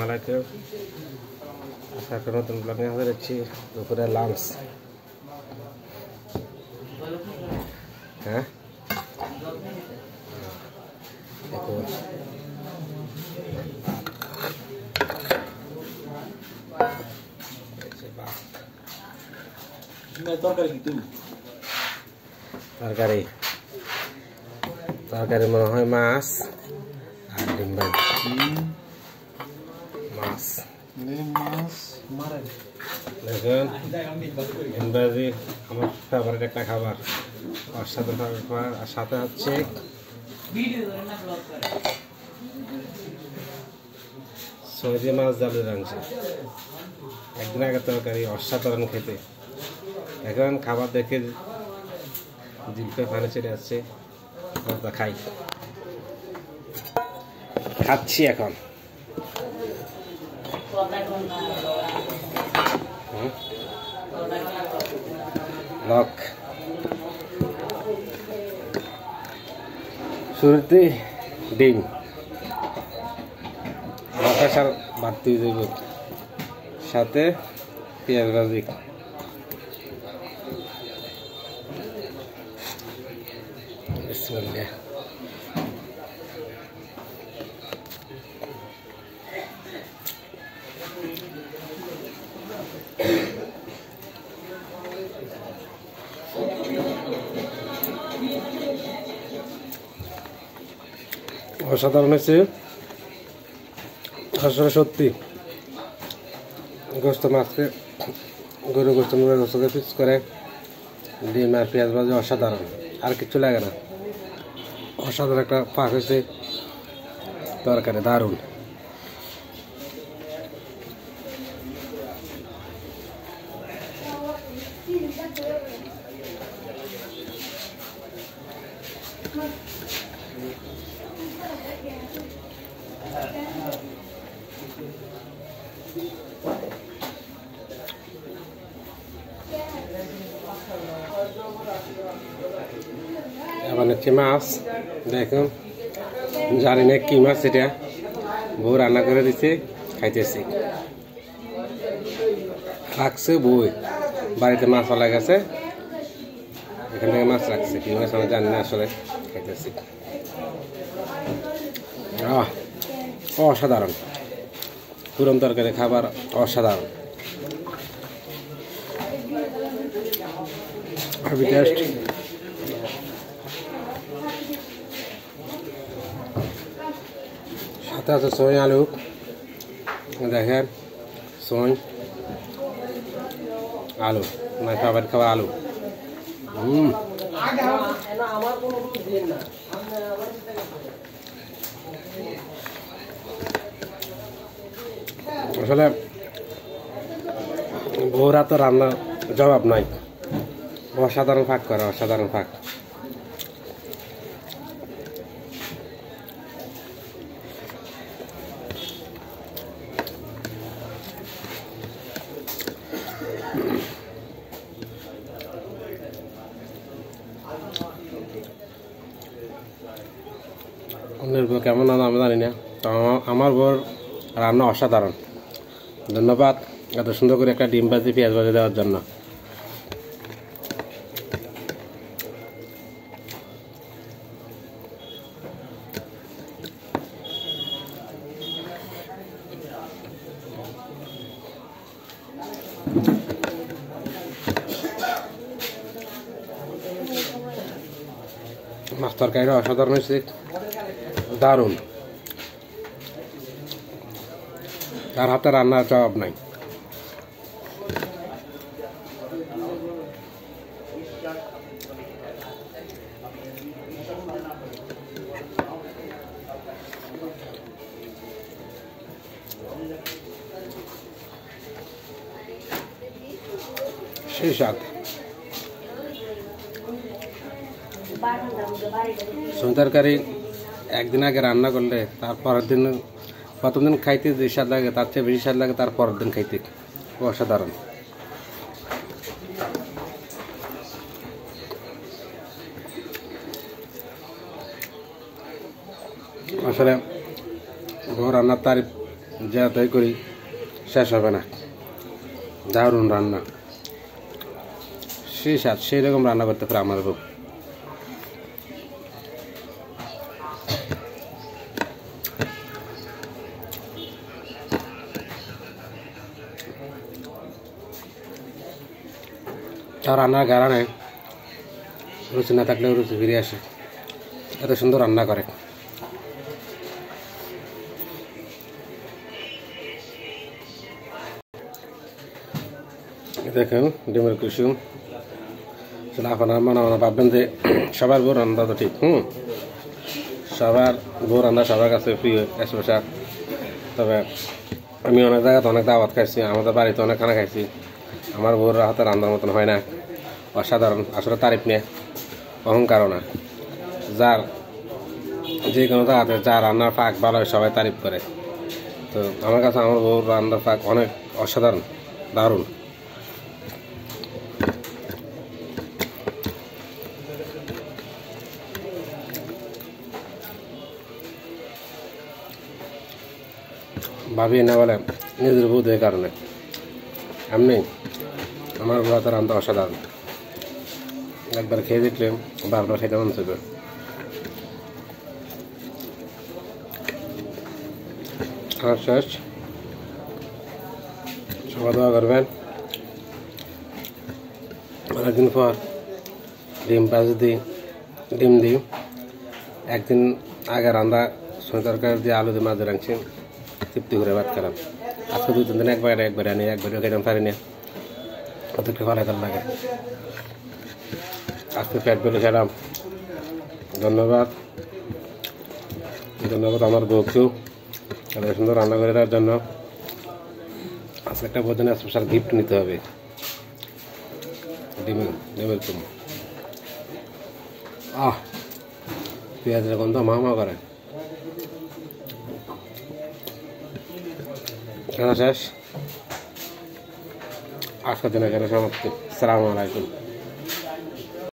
আলাইকুম। আশা করি নতুন ব্লগে হাজির হচ্ছি। দুপুরে লাঞ্চ তরকারি তরকারি মনে হয় মাছ আর ডিম ভাজি। মাছ দেখুন, ডিম ভাজি আমার ফেভারিট একটা খাবার, অসাধারণ খাবার। আর সাথে হচ্ছে সবজি মাছ জালের রাংস। একদিন আগে তরকারি অসাধারণ খেতে। এখন খাবার দেখে জিভে পানি চলে আসছে। খাই খাচ্ছি এখন। লক শুরুতে ডিম সার বাড়তি দেব, সাথে পেঁয়াজ ভাজি। বিসমিল্লাহ। অসাধারণ হয়েছে আসলে, সত্যি। গোস্ত মাছকে, গরু গোস্ত মুরগির গোস্তকে পিস করে ডিম আর পেঁয়াজ ভাজি অসাধারণ, আর কিছু লাগে না। অসাধারণ একটা পাক হয়েছে তরকারি, দারুণ। আবার হচ্ছে মাছ, দেখুন, জানি না কি মাছ এটা, বউ রান্না করে দিচ্ছে, খাইতেছি। রাখছে বই, বাড়িতে মাছ পালা গেছে, এখান থেকে মাছ রাখছে, কি মাছ আমরা জানি না, আসলে খাইতেছি। অসাধারণ পুরন তরকারি খাবার, অসাধারণ টেস্ট। সাথে আছে সই আলু, দেখেন সই আলু, আমার ফেভারিট খাবার আলু। আসলে বউরা তো রান্নার জবাব নাই, অসাধারণ ফাঁক করে, অসাধারণ ফাঁক। অন্যের বউ কেমন রান্না আমি জানি না, তো আমার বউর রান্না অসাধারণ। ধন্যবাদ এত সুন্দর করে একটা ডিম ভাজি পেঁয়াজ ভাজি দেওয়ার জন্য। মাছ তরকারিটা অসাধারণ হয়েছে, দারুণ। তার হাতে রান্নার জবাব নাই। সেই স্বাদ। সই তরকারি একদিন আগে রান্না করলে তার পরের দিন, প্রথম দিন খাইতে যে স্বাদ লাগে তার চেয়ে বেশি স্বাদ লাগে তার পরের দিন খাইতে। অসাধারণ। আসলে রান্নার তারিফ যাতাই করি শেষ হবে না। দারুণ রান্না, সেই স্বাদ, সেই রকম রান্না করতে পারে আমার বউ। আর রান্নার কারণে রুচি না থাকলেও রুচি ফিরে আসে, এত সুন্দর রান্না করে। দেখেন ডিমের কুসুম, আপনার মনে মনে ভাববেন যে সবার বউ রান্না তো ঠিক, সবার বউ রান্না সবার কাছে প্রিয় স্পেশাল। তবে আমি অনেক জায়গাতে অনেক দাওয়াত খাইছি, আমাদের বাড়িতে অনেক খানা খাইছি, আমার বউর হাতে রান্নার মতন হয় না। অসাধারণ, আসলে তারিফ নিয়ে অহংকারও না। যার যে কোনো জায়গাতে যার রান্নার পাক ভালো হয় সবাই তারিফ করে। তো আমার কাছে আমার বউর রান্নার পাক অনেক অসাধারণ, দারুণ। ভাবি না বলে নিজের বউদের কারণে, এমনি আমার বউ হাতে রান্না অসাধারণ। একবার খেয়ে দেখলে বারবার খেতে মন চাইবে। আর শেষ, সবাই দোয়া করবেন। অনেকদিন পর ডিম দিই। একদিন আগে রান্না সই তরকারি দিয়ে আলু দিয়ে মাছ রাখছি, তৃপ্তি করে ভাত খেলাম। আজকে 2-3 দিন একবার আনি, একবারও খেতাম পারি না, ওদেরকে ভালো লাগে। আজকে পেট বেলে খেলাম। ধন্যবাদ আমার বউকেও এত সুন্দর রান্না করে দেওয়ার জন্য। আজকে একটা বোঝেন স্পেশাল গিফট নিতে হবে, ডিমের কুম। পেঁয়াজের গন্ধ মা করে। শেষ, আজকের দিন এখানে সমাপ্তি। আসসালামু আলাইকুম।